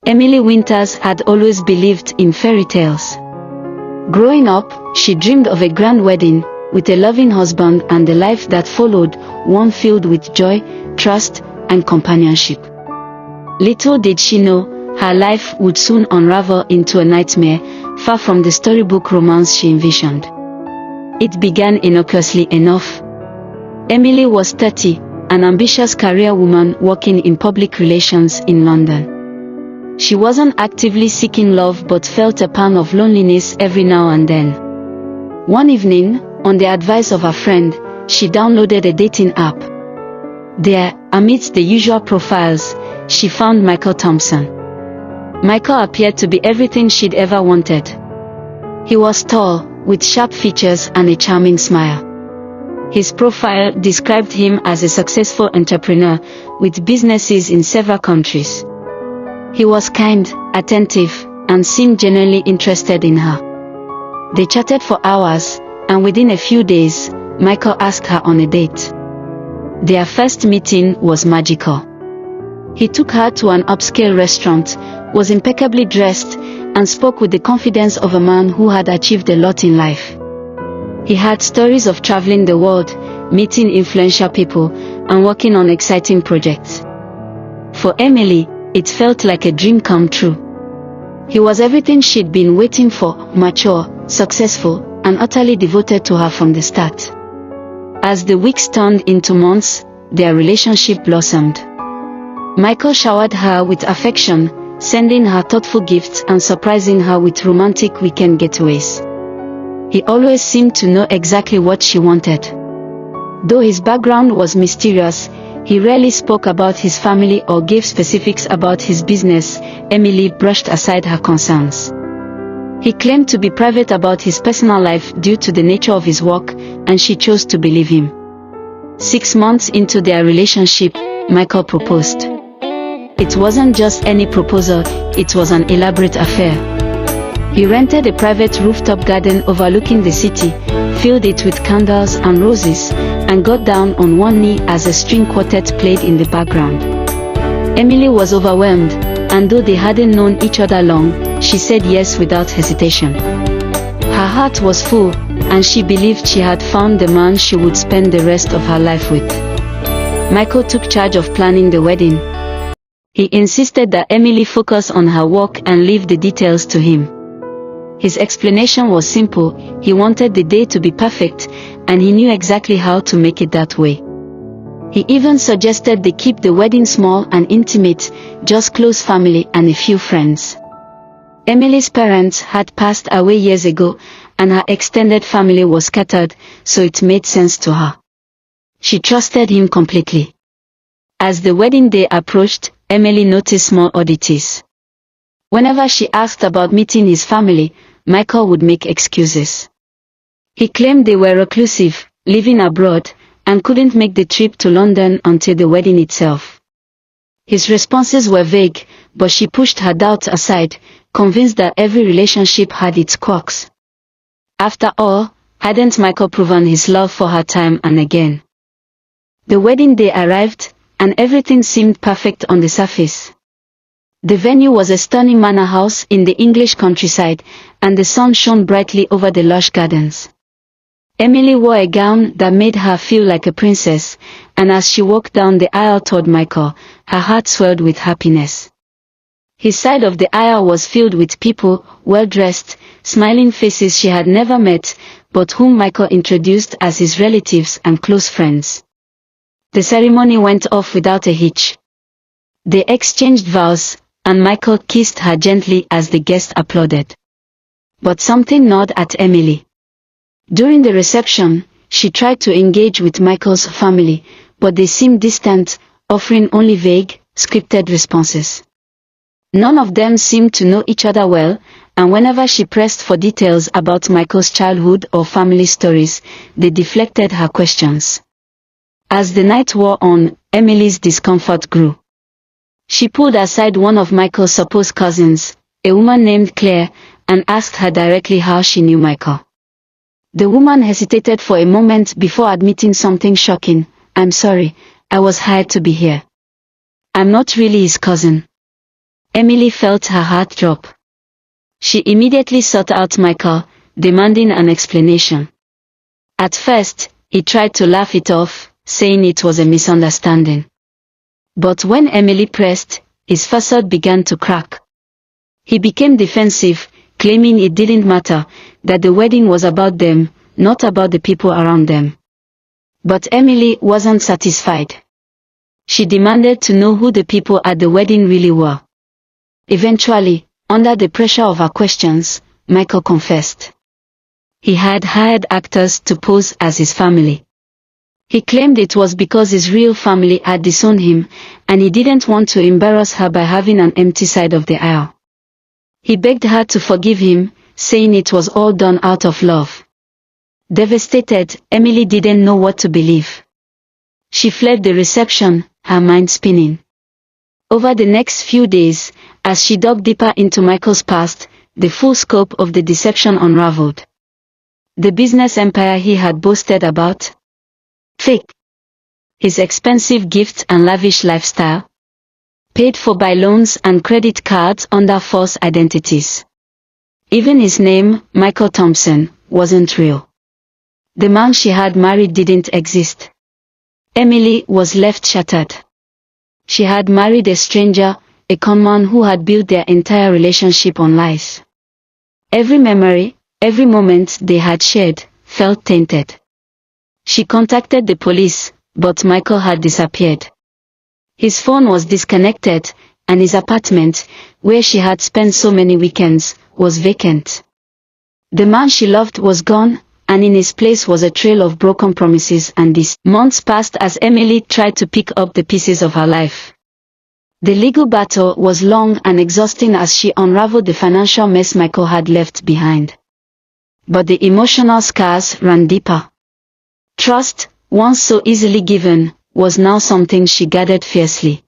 Emily Winters had always believed in fairy tales. Growing up, she dreamed of a grand wedding, with a loving husband and a life that followed, one filled with joy, trust, and companionship. Little did she know, her life would soon unravel into a nightmare, far from the storybook romance she envisioned. It began innocuously enough. Emily was 30, an ambitious career woman working in public relations in London. She wasn't actively seeking love but felt a pang of loneliness every now and then. One evening, on the advice of a friend, she downloaded a dating app. There, amidst the usual profiles, she found Michael Thompson. Michael appeared to be everything she'd ever wanted. He was tall, with sharp features and a charming smile. His profile described him as a successful entrepreneur, with businesses in several countries. He was kind, attentive, and seemed genuinely interested in her. They chatted for hours, and within a few days, Michael asked her on a date. Their first meeting was magical. He took her to an upscale restaurant, was impeccably dressed, and spoke with the confidence of a man who had achieved a lot in life. He had stories of traveling the world, meeting influential people, and working on exciting projects. For Emily, it felt like a dream come true. He was everything she'd been waiting for, mature, successful, and utterly devoted to her from the start. As the weeks turned into months, their relationship blossomed. Michael showered her with affection, sending her thoughtful gifts and surprising her with romantic weekend getaways. He always seemed to know exactly what she wanted. Though his background was mysterious, he rarely spoke about his family or gave specifics about his business. Emily brushed aside her concerns. He claimed to be private about his personal life due to the nature of his work, and she chose to believe him. 6 months into their relationship, Michael proposed. It wasn't just any proposal, it was an elaborate affair. He rented a private rooftop garden overlooking the city, filled it with candles and roses, and got down on one knee as a string quartet played in the background. Emily was overwhelmed, and though they hadn't known each other long, she said yes without hesitation. Her heart was full, and she believed she had found the man she would spend the rest of her life with. Michael took charge of planning the wedding. He insisted that Emily focus on her work and leave the details to him. His explanation was simple: he wanted the day to be perfect, and he knew exactly how to make it that way. He even suggested they keep the wedding small and intimate, just close family and a few friends. Emily's parents had passed away years ago, and her extended family was scattered, so it made sense to her. She trusted him completely. As the wedding day approached, Emily noticed small oddities. Whenever she asked about meeting his family, Michael would make excuses. He claimed they were reclusive, living abroad, and couldn't make the trip to London until the wedding itself. His responses were vague, but she pushed her doubts aside, convinced that every relationship had its quirks. After all, hadn't Michael proven his love for her time and again? The wedding day arrived, and everything seemed perfect on the surface. The venue was a stunning manor house in the English countryside, and the sun shone brightly over the lush gardens. Emily wore a gown that made her feel like a princess, and as she walked down the aisle toward Michael, her heart swelled with happiness. His side of the aisle was filled with people, well-dressed, smiling faces she had never met, but whom Michael introduced as his relatives and close friends. The ceremony went off without a hitch. They exchanged vows, and Michael kissed her gently as the guests applauded. But something gnawed at Emily. During the reception, she tried to engage with Michael's family, but they seemed distant, offering only vague, scripted responses. None of them seemed to know each other well, and whenever she pressed for details about Michael's childhood or family stories, they deflected her questions. As the night wore on, Emily's discomfort grew. She pulled aside one of Michael's supposed cousins, a woman named Claire, and asked her directly how she knew Michael. The woman hesitated for a moment before admitting something shocking. "I'm sorry, I was hired to be here. I'm not really his cousin." Emily felt her heart drop. She immediately sought out Michael, demanding an explanation. At first, he tried to laugh it off, saying it was a misunderstanding. But when Emily pressed, his facade began to crack. He became defensive, claiming it didn't matter, that the wedding was about them, not about the people around them. But Emily wasn't satisfied. She demanded to know who the people at the wedding really were. Eventually, under the pressure of her questions, Michael confessed. He had hired actors to pose as his family. He claimed it was because his real family had disowned him, and he didn't want to embarrass her by having an empty side of the aisle. He begged her to forgive him, saying it was all done out of love. Devastated, Emily didn't know what to believe. She fled the reception, her mind spinning. Over the next few days, as she dug deeper into Michael's past, the full scope of the deception unraveled. The business empire he had boasted about? Fake. His expensive gifts and lavish lifestyle? Paid for by loans and credit cards under false identities. Even his name, Michael Thompson, wasn't real. The man she had married didn't exist. Emily was left shattered. She had married a stranger, a conman who had built their entire relationship on lies. Every memory, every moment they had shared, felt tainted. She contacted the police, but Michael had disappeared. His phone was disconnected, and his apartment, where she had spent so many weekends, was vacant. The man she loved was gone, and in his place was a trail of broken promises and dis. Months passed as Emily tried to pick up the pieces of her life. The legal battle was long and exhausting as she unraveled the financial mess Michael had left behind. But the emotional scars ran deeper. Trust, once so easily given, was now something she guarded fiercely.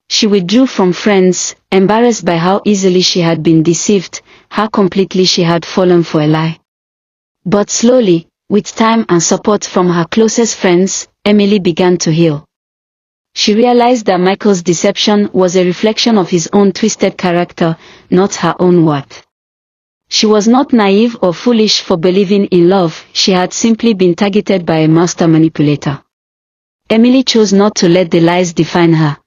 She withdrew from friends, embarrassed by how easily she had been deceived, how completely she had fallen for a lie. But slowly, with time and support from her closest friends, Emily began to heal. She realized that Michael's deception was a reflection of his own twisted character, not her own worth. She was not naive or foolish for believing in love, she had simply been targeted by a master manipulator. Emily chose not to let the lies define her.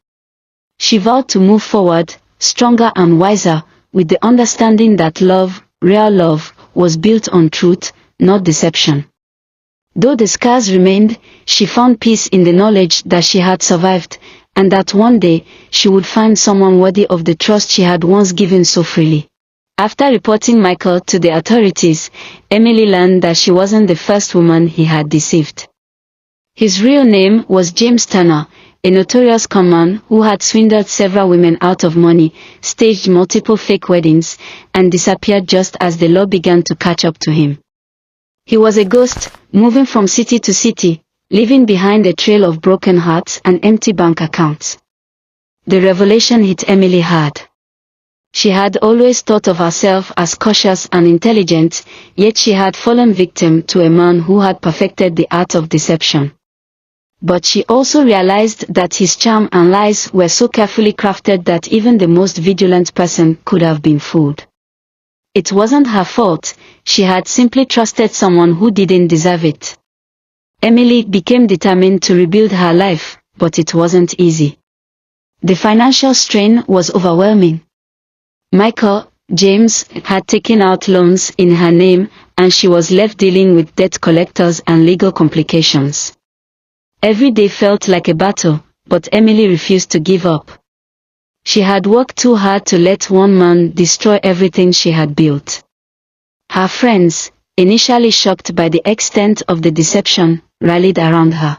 She vowed to move forward, stronger and wiser, with the understanding that love, real love, was built on truth, not deception. Though the scars remained, she found peace in the knowledge that she had survived, and that one day, she would find someone worthy of the trust she had once given so freely. After reporting Michael to the authorities, Emily learned that she wasn't the first woman he had deceived. His real name was James Turner, a notorious conman who had swindled several women out of money, staged multiple fake weddings, and disappeared just as the law began to catch up to him. He was a ghost, moving from city to city, leaving behind a trail of broken hearts and empty bank accounts. The revelation hit Emily hard. She had always thought of herself as cautious and intelligent, yet she had fallen victim to a man who had perfected the art of deception. But she also realized that his charm and lies were so carefully crafted that even the most vigilant person could have been fooled. It wasn't her fault, she had simply trusted someone who didn't deserve it. Emily became determined to rebuild her life, but it wasn't easy. The financial strain was overwhelming. Michael, James, had taken out loans in her name, and she was left dealing with debt collectors and legal complications. Every day felt like a battle, but Emily refused to give up. She had worked too hard to let one man destroy everything she had built. Her friends, initially shocked by the extent of the deception, rallied around her.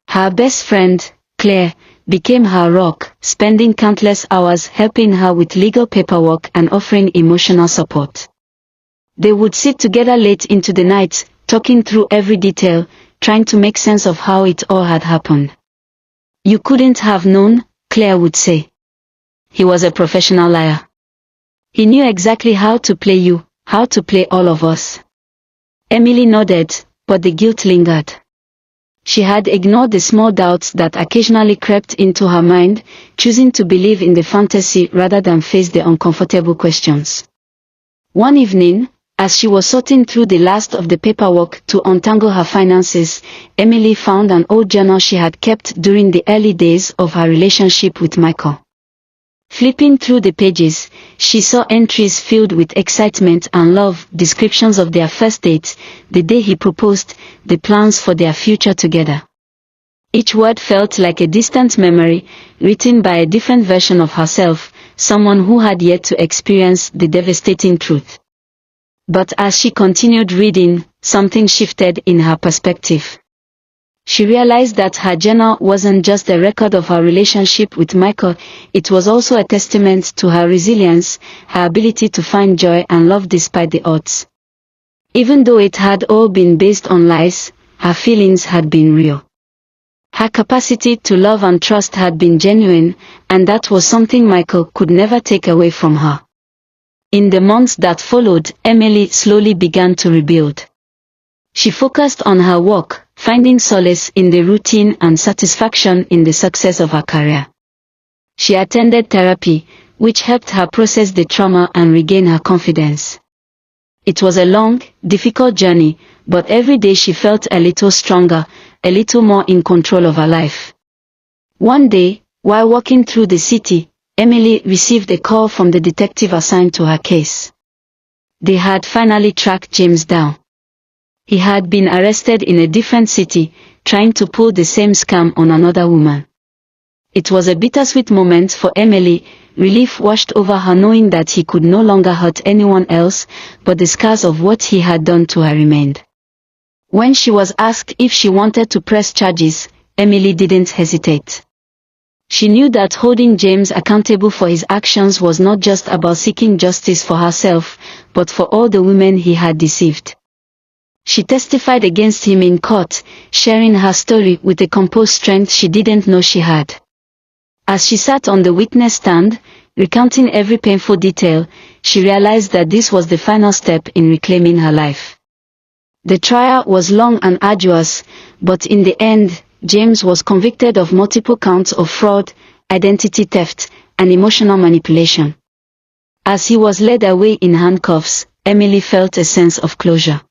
Her best friend, Claire, became her rock, spending countless hours helping her with legal paperwork and offering emotional support. They would sit together late into the night, talking through every detail, trying to make sense of how it all had happened. "You couldn't have known," Claire would say. "He was a professional liar. He knew exactly how to play you, how to play all of us." Emily nodded, but the guilt lingered. She had ignored the small doubts that occasionally crept into her mind, choosing to believe in the fantasy rather than face the uncomfortable questions. One evening, as she was sorting through the last of the paperwork to untangle her finances, Emily found an old journal she had kept during the early days of her relationship with Michael. Flipping through the pages, she saw entries filled with excitement and love, descriptions of their first date, the day he proposed, the plans for their future together. Each word felt like a distant memory, written by a different version of herself, someone who had yet to experience the devastating truth. But as she continued reading, something shifted in her perspective. She realized that her journal wasn't just a record of her relationship with Michael, it was also a testament to her resilience, her ability to find joy and love despite the odds. Even though it had all been based on lies, her feelings had been real. Her capacity to love and trust had been genuine, and that was something Michael could never take away from her. In the months that followed, Emily slowly began to rebuild. She focused on her work, finding solace in the routine and satisfaction in the success of her career. She attended therapy, which helped her process the trauma and regain her confidence. It was a long, difficult journey, but every day she felt a little stronger, a little more in control of her life. One day, while walking through the city, Emily received a call from the detective assigned to her case. They had finally tracked James down. He had been arrested in a different city, trying to pull the same scam on another woman. It was a bittersweet moment for Emily. Relief washed over her knowing that he could no longer hurt anyone else, but the scars of what he had done to her remained. When she was asked if she wanted to press charges, Emily didn't hesitate. She knew that holding James accountable for his actions was not just about seeking justice for herself, but for all the women he had deceived. She testified against him in court, sharing her story with a composed strength she didn't know she had. As she sat on the witness stand, recounting every painful detail, she realized that this was the final step in reclaiming her life. The trial was long and arduous, but in the end, James was convicted of multiple counts of fraud, identity theft, and emotional manipulation. As he was led away in handcuffs, Emily felt a sense of closure.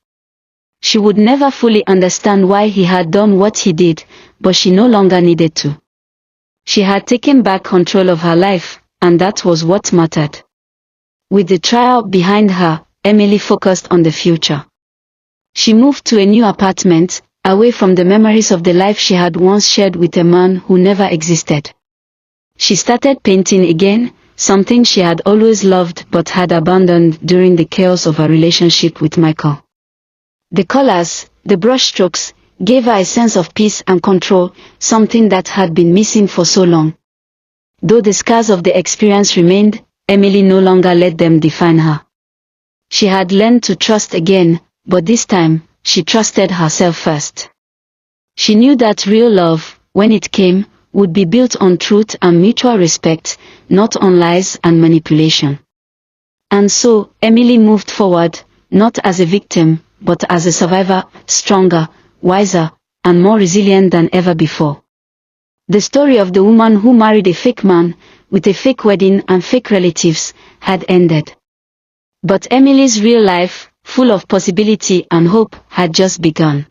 She would never fully understand why he had done what he did, but she no longer needed to. She had taken back control of her life, and that was what mattered. With the trial behind her, Emily focused on the future. She moved to a new apartment, away from the memories of the life she had once shared with a man who never existed. She started painting again, something she had always loved but had abandoned during the chaos of her relationship with Michael. The colors, the brushstrokes, gave her a sense of peace and control, something that had been missing for so long. Though the scars of the experience remained, Emily no longer let them define her. She had learned to trust again, but this time, she trusted herself first. She knew that real love, when it came, would be built on truth and mutual respect, not on lies and manipulation. And so, Emily moved forward, not as a victim, but as a survivor, stronger, wiser, and more resilient than ever before. The story of the woman who married a fake man, with a fake wedding and fake relatives, had ended. But Emily's real life, full of possibility and hope, had just begun.